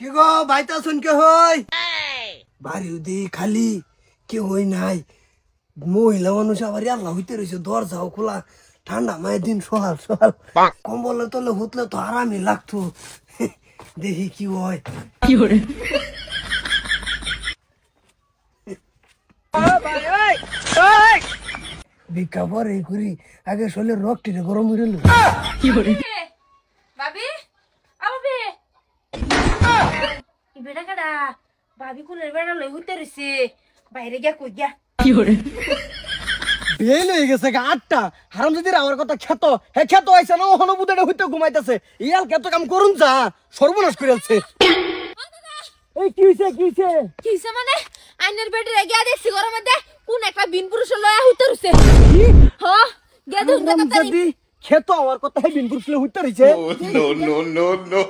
কি গো বাইতা শুন কে হই বাড়ি উদি খালি কে হই নাই মহিলা মানুষ আবার আল্লাহ হইতে রয়েছে দরজাও খোলা ঠান্ডা মায়ের দিন সকাল সকাল কম্বলের তলে হুতলে তো আরামই লাগতো দেখি কি হয় কি করে ভিক্ষা পরে করি আগে শরীরের রক্তটা গরম হয়ে গেল কি করে ভাবি আবি বেটা কাটা ভাবি কোনের বেটা লই হইতে রইছে বাইরে গিয়া কই গিয়া কি করে বেল হয়ে গেছে গা 8টা হারামজাদির আমার কথা খেত হে খেত আইছে না ওহনো বুদাটা হইতে ঘুমাইতেছে ইয়াল খেত কাম করুন যা সর্বনাশ করেছে এই কি হইছে মানে আইনের বেটা গিয়া দেখছি গরমে দে কোন একটা বিন পুরুষ লয়া হইতে রইছে হ গিয়া দেখুন হারামজাদি খেত আমার কথা হে বিন পুরুষলে হইতে রইছে No.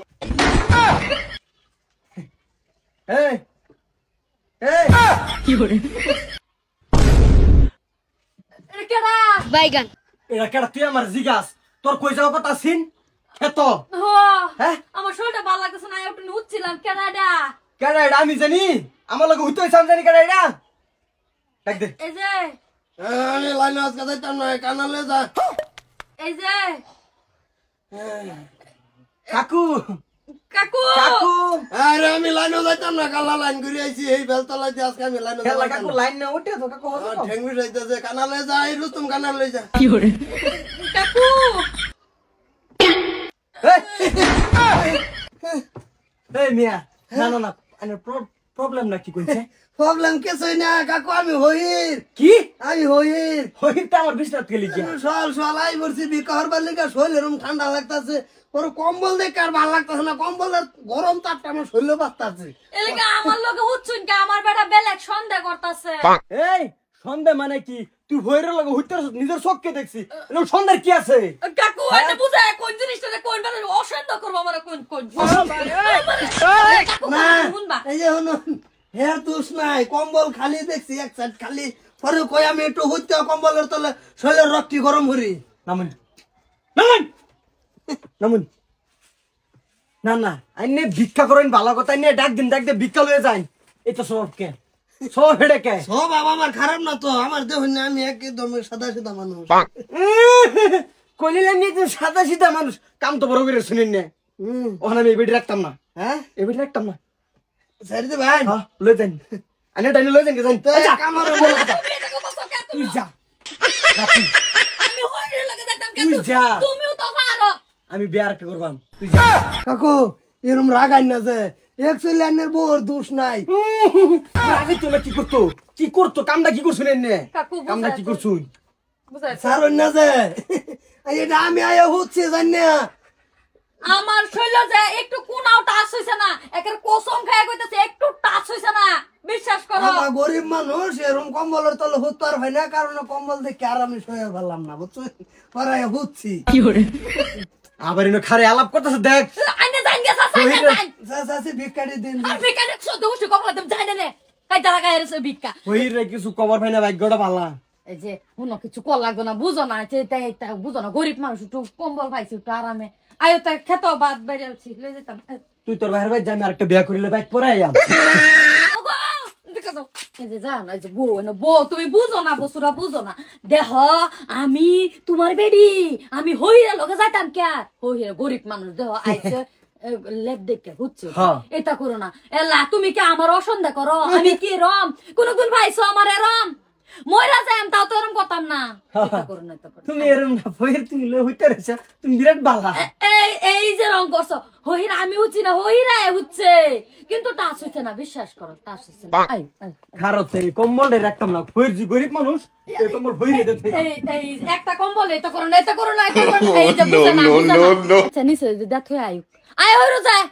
এই এই কি করে কেডা বাইগান এরা কেডা তুই আমার জিগাস তোর কই যাওয়ার কথা আছিন খেত হ হ্যাঁ আমার শরীরটা ভালো লাগতেছে না একটু নুচ্ছিলাম কেডাডা কেডা এটা আমি জানি আমার লগে হইতে হইছে আমি জানি কেডা এটা ডাক দে এই যে আমি লাইনে আজকে যাইতাম না কানালে যা এই যে কাকু কাকু কাকু আরে আমি লাইনে যাইতাম না কালা লাইন ঘুরে আইছি এই বেলতলায় দিয়ে আজকে আমি লাইনে খেলা যাইতাম কাকু লাইন না উঠে তো কাকু হতো ঠেঙ্গি যাইতেছে কানালে যাই রুস্তুম কানালে যা কি করে কাকু এই মিয়া না আরে প্রবলেম না কি কইছে প্রবলেম কিছুই না কাকু আমি হইর কি আমি হইর হইতে আমার বিছনাত গেলি কি সল আই বলছি বিকার বালিকা শরীর ঠান্ডা লাগতাছে ওর কম্বল দেখে আর ভালো লাগতাছে না কম্বলের গরম তাপটা আমার শরীরে বাঁচতাছে এলাকা আমার লগে হুচ্ছুন কে আমার বেটা বেলেগ সন্দেহ করতেছে এই সন্দেহ মানে কি তুই হইরের লগে হইতে নিজের চোখকে দেখছি এর সন্দেহ কি আছে কাকু এটা বুঝায় কোন জিনিসটা কোন বেলা অসন্দেহ করব আমার কোন না এই যে শুনুন হের দোষ নাই কম্বল খালি দেখছি এক সাইড খালি পরে কই আমি একটু হইতে কম্বলের তলে শরীরের রক্তি গরম করি নামুন না আইনে ভিক্ষা করেন ভালো কথা আইনে ডাক দে ভিক্ষা লয়ে যাই এটা সব কে সব হেডে কে সব আমার খারাপ না তো আমার দেখুন না আমি একদম সাদা সিধা মানুষ কলিলে নিয়ে সাদা সিধা মানুষ কাম তো বড় করে শুনেন না ওখানে আমি এবিডি রাখতাম না হ্যাঁ এবিডি রাখতাম না সারিতে ভাই হ্যাঁ লয়ে যাই আইনে টাইনে লয়ে যাই যাই কামার তুই যা আমি হইরে লাগে দেখতাম তুই যা তুমিও তো পারো আমি বিয়ার কে করবাম তুই যা কাকু এরম রাগাই না যে একচুয়ালি আন্নের বউর দোষ নাই আগে তুমি কি করতো কামটা কি করছুন এনে কাকু কামটা কি করছুন বুঝাই সারন না যে এটা আমি আয়া হচ্ছে জানি আমার শৈল যে একটু কোনাও টাচ হইছে না একের কসম খায় কইতাছে একটু টাচ হইছে না বিশ্বাস করো আমার গরিব মানুষ এরম কম্বলের তলে হতে আর হয় না কারণ কম্বল দেখে আর আমি শুয়ে ফেললাম না বুঝছো পরে হচ্ছি কি করে আবার এনে খারে আলাপ করতেছ দেখ আইনে জান গেছা চাচি ভিক্ষাটি দিন আর বিকানে শুধু শুধু কবলা তুমি জানে না কাই দাঁড়া গায়ের সে ভিক্ষা ওই রে কিছু কভার ভাই না ভাগ্যটা ভালা এই যে হুনো কিছু কল লাগবে না বুঝো না এটা বুঝো না গরিব মানুষ একটু কম্বল পাইছি একটু আরামে আয়ো তা খেত বাদ বেড়ে লই যেতাম তুই তোর বাইরে ভাই যাই আরেকটা বিয়া করিলে বাইক পরে আইয়াম তুমি বুঝো না বসুরা বুঝো না দেহ আমি তোমার বেডি আমি হইরা লগে যাইতাম কে হইরা গরিব মানুষ দেহ আইছে লেপ দেখে বুঝছো এটা করো না এলা তুমি কি আমার অসন্দেহ করো আমি কি রম কোন ভাইছো আমার এরম মইরা যাইম তাও তো এরম করতাম না এটা করো না তুমি এরম না ফয়ের তুমি লই হইতে রেছ তুমি বিরাট বালা এই যে রং করছো হইরা আমি হচ্ছি না হইরা হচ্ছে কিন্তু টাচ হচ্ছে না বিশ্বাস করো টাচ হচ্ছে না খারতে কম্বল রে রাখতাম না ফয়ের জি গরিব মানুষ এই কম্বল ফয়ের দে এই একটা কম্বল এটা করো না এটা করো না এটা করো না এই যে বুঝছ না No. আচ্ছা নিচে দেখ আয়ু আয় হইরো যায়